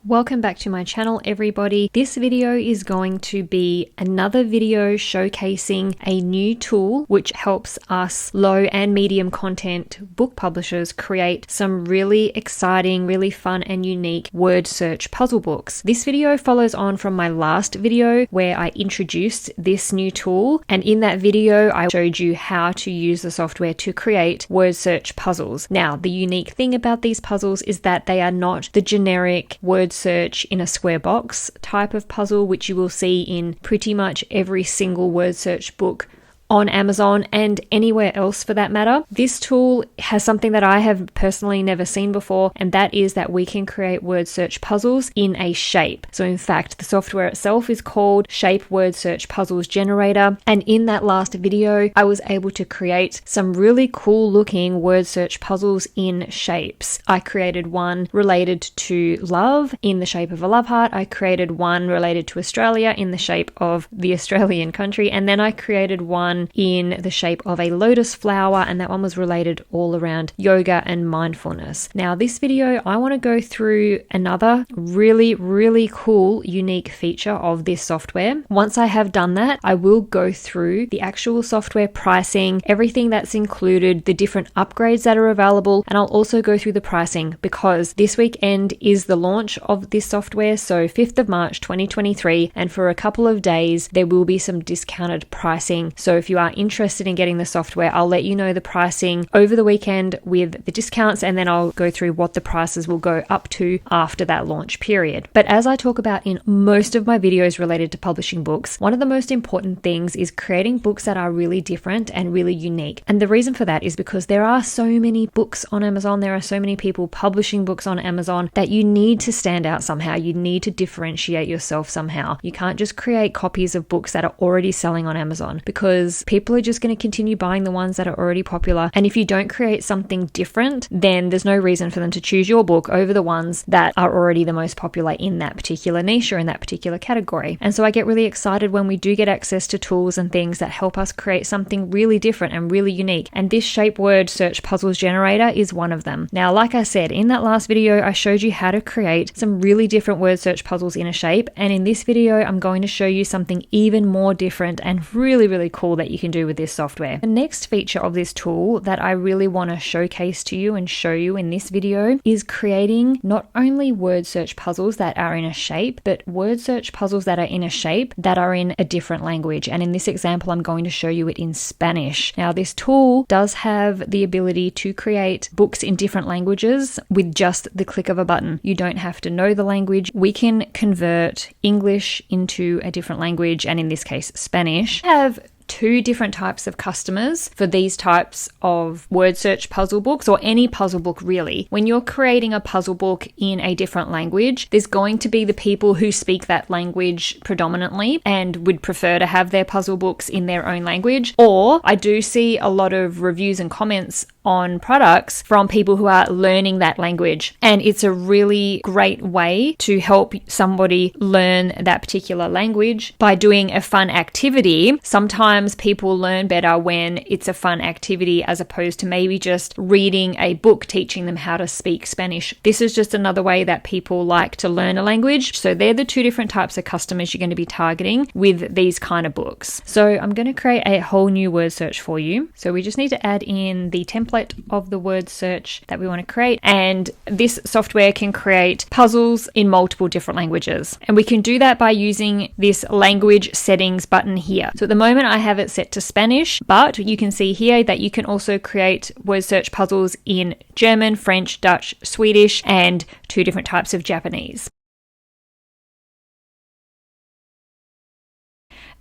Welcome back to my channel, everybody. This video is going to be another video showcasing a new tool which helps us low and medium content book publishers create some really exciting, really fun and unique word search puzzle books. This video follows on from my last video where I introduced this new tool, and in that video I showed you how to use the software to create word search puzzles. Now, the unique thing about these puzzles is that they are not the generic word search in a square box type of puzzle which you will see in pretty much every single word search book on Amazon and anywhere else for that matter. This tool has something that I have personally never seen before, and that is that we can create word search puzzles in a shape. So in fact, the software itself is called Shape Word Search Puzzles Generator, and in that last video, I was able to create some really cool looking word search puzzles in shapes. I created one related to love in the shape of a love heart. I created one related to Australia in the shape of the Australian country, and then I created one in the shape of a lotus flower, and that one was related all around yoga and mindfulness. Now this video, I want to go through another really cool unique feature of this software. Once I have done that, I will go through the actual software pricing, everything that's included, the different upgrades that are available, and I'll also go through the pricing because this weekend is the launch of this software, so 5th of March 2023, and for a couple of days there will be some discounted pricing. So if you are interested in getting the software, I'll let you know the pricing over the weekend with the discounts, and then I'll go through what the prices will go up to after that launch period. But as I talk about in most of my videos related to publishing books, one of the most important things is creating books that are really different and really unique. And the reason for that is because there are so many books on Amazon, there are so many people publishing books on Amazon that you need to stand out somehow. You need to differentiate yourself somehow. You can't just create copies of books that are already selling on Amazon because people are just going to continue buying the ones that are already popular. And if you don't create something different, then there's no reason for them to choose your book over the ones that are already the most popular in that particular niche or in that particular category. And so I get really excited when we do get access to tools and things that help us create something really different and really unique. And this Shape Word Search Puzzles Generator is one of them. Now, like I said, in that last video, I showed you how to create some really different word search puzzles in a shape. And in this video, I'm going to show you something even more different and really cool that you can do with this software. The next feature of this tool that I really want to showcase to you and show you in this video is creating not only word search puzzles that are in a shape, but word search puzzles that are in a shape that are in a different language. And in this example, I'm going to show you it in Spanish. Now, this tool does have the ability to create books in different languages with just the click of a button. You don't have to know the language. We can convert English into a different language, and in this case, Spanish. Have two different types of customers for these types of word search puzzle books, or any puzzle book really. When you're creating a puzzle book in a different language, there's going to be the people who speak that language predominantly and would prefer to have their puzzle books in their own language. Or I do see a lot of reviews and comments on products from people who are learning that language, and it's a really great way to help somebody learn that particular language by doing a fun activity. Sometimes people learn better when it's a fun activity as opposed to maybe just reading a book teaching them how to speak Spanish. This is just another way that people like to learn a language. So they're the two different types of customers you're going to be targeting with these kind of books. So I'm going to create a whole new word search for you. So we just need to add in the template of the word search that we want to create, and this software can create puzzles in multiple different languages, and we can do that by using this language settings button here. So at the moment I have it set to Spanish, but you can see here that you can also create word search puzzles in German, French, Dutch, Swedish, and two different types of Japanese.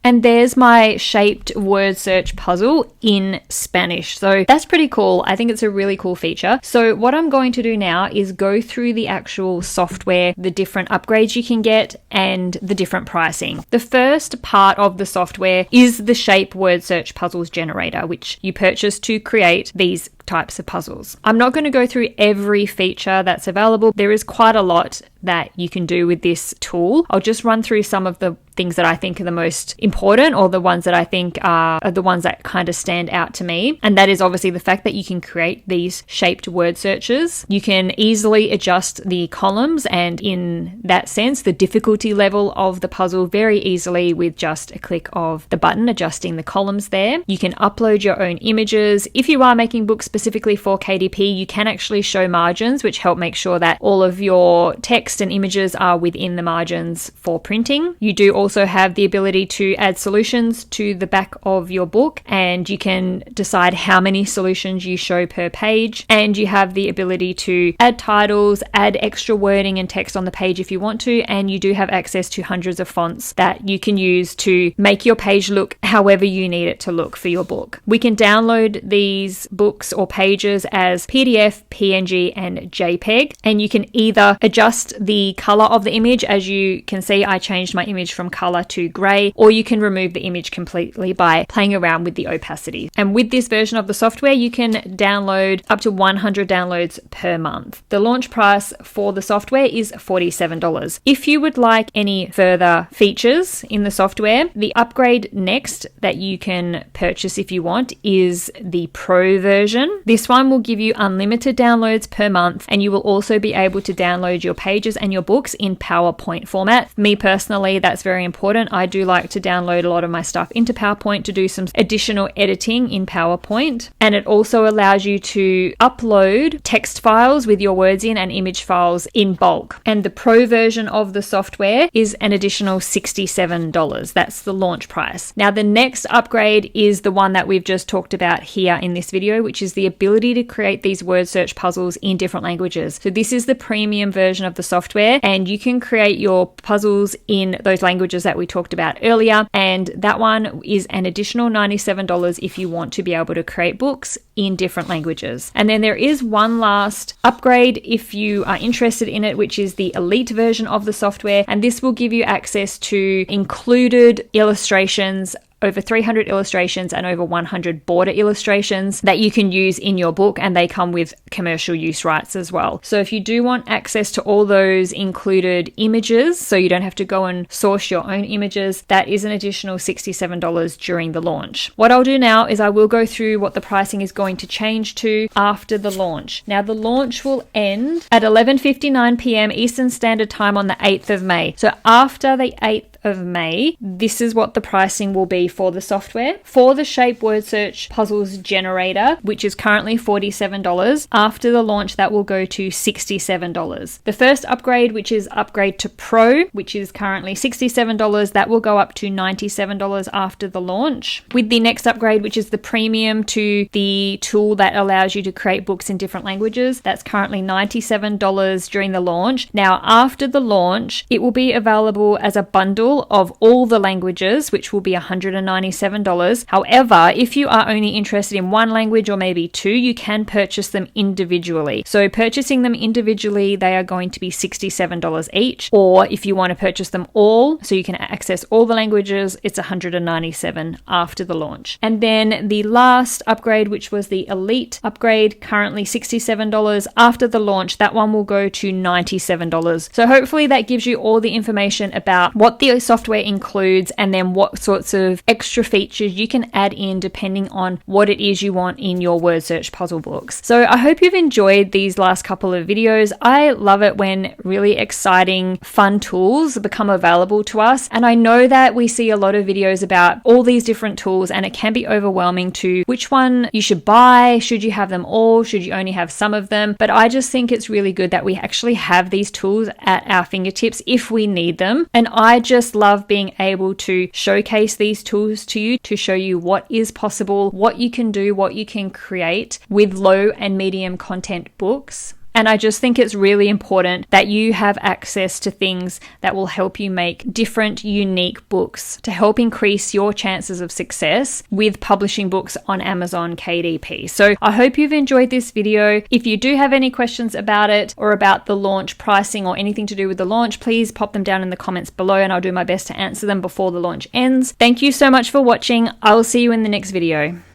And there's my shaped word search puzzle in Spanish. So that's pretty cool. I think it's a really cool feature. So what I'm going to do now is go through the actual software, the different upgrades you can get, and the different pricing. The first part of the software is the Shape Word Search Puzzles Generator, which you purchase to create these types of puzzles. I'm not going to go through every feature that's available. There is quite a lot that you can do with this tool. I'll just run through some of the things that I think are the most important, or the ones that I think are the ones that kind of stand out to me. And that is obviously the fact that you can create these shaped word searches. You can easily adjust the columns, and in that sense, the difficulty level of the puzzle very easily with just a click of the button adjusting the columns there. You can upload your own images. If you are making books specifically for KDP, you can actually show margins, which help make sure that all of your text and images are within the margins for printing. You do also have the ability to add solutions to the back of your book, and you can decide how many solutions you show per page, and you have the ability to add titles, add extra wording and text on the page if you want to, and you do have access to hundreds of fonts that you can use to make your page look however you need it to look for your book. We can download these books or pages as PDF, PNG and JPEG, and you can either adjust the color of the image. As you can see, I changed my image from color to gray, or you can remove the image completely by playing around with the opacity. And with this version of the software, you can download up to 100 downloads per month. The launch price for the software is $47. If you would like any further features in the software, the upgrade next that you can purchase if you want is the Pro version. This one will give you unlimited downloads per month, and you will also be able to download your pages and your books in PowerPoint format. Me personally, that's very important. I do like to download a lot of my stuff into PowerPoint to do some additional editing in PowerPoint. And it also allows you to upload text files with your words in and image files in bulk. And the Pro version of the software is an additional $67. That's the launch price. Now, the next upgrade is the one that we've just talked about here in this video, which is the ability to create these word search puzzles in different languages. So this is the premium version of the software, and you can create your puzzles in those languages that we talked about earlier, and that one is an additional $97 if you want to be able to create books in different languages. And then there is one last upgrade if you are interested in it, which is the Elite version of the software, and this will give you access to included illustrations, over 300 illustrations and over 100 border illustrations that you can use in your book, and they come with commercial use rights as well. So if you do want access to all those included images, so you don't have to go and source your own images, that is an additional $67 during the launch. What I'll do now is I will go through what the pricing is going to change to after the launch. Now, the launch will end at 11:59 p.m. Eastern Standard Time on the 8th of May. So after the 8th of May, this is what the pricing will be for the software. For the Shape Word Search Puzzles Generator, which is currently $47, after the launch that will go to $67. The first upgrade, which is upgrade to Pro, which is currently $67, that will go up to $97 after the launch. With the next upgrade, which is the Premium to the tool that allows you to create books in different languages, that's currently $97 during the launch. Now, after the launch, it will be available as a bundle of all the languages, which will be $197. However, if you are only interested in one language or maybe two, you can purchase them individually. So purchasing them individually, they are going to be $67 each. Or if you want to purchase them all, so you can access all the languages, it's $197 after the launch. And then the last upgrade, which was the Elite upgrade, currently $67. After the launch, that one will go to $97. So hopefully that gives you all the information about what the software includes, and then what sorts of extra features you can add in depending on what it is you want in your word search puzzle books. So I hope you've enjoyed these last couple of videos. I love it when really exciting, fun tools become available to us. And I know that we see a lot of videos about all these different tools, and it can be overwhelming to which one you should buy. Should you have them all? Should you only have some of them? But I just think it's really good that we actually have these tools at our fingertips if we need them. And I just love being able to showcase these tools to you, to show you what is possible, what you can do, what you can create with low and medium content books. And I just think it's really important that you have access to things that will help you make different, unique books to help increase your chances of success with publishing books on Amazon KDP. So I hope you've enjoyed this video. If you do have any questions about it or about the launch pricing or anything to do with the launch, please pop them down in the comments below, and I'll do my best to answer them before the launch ends. Thank you so much for watching. I will see you in the next video.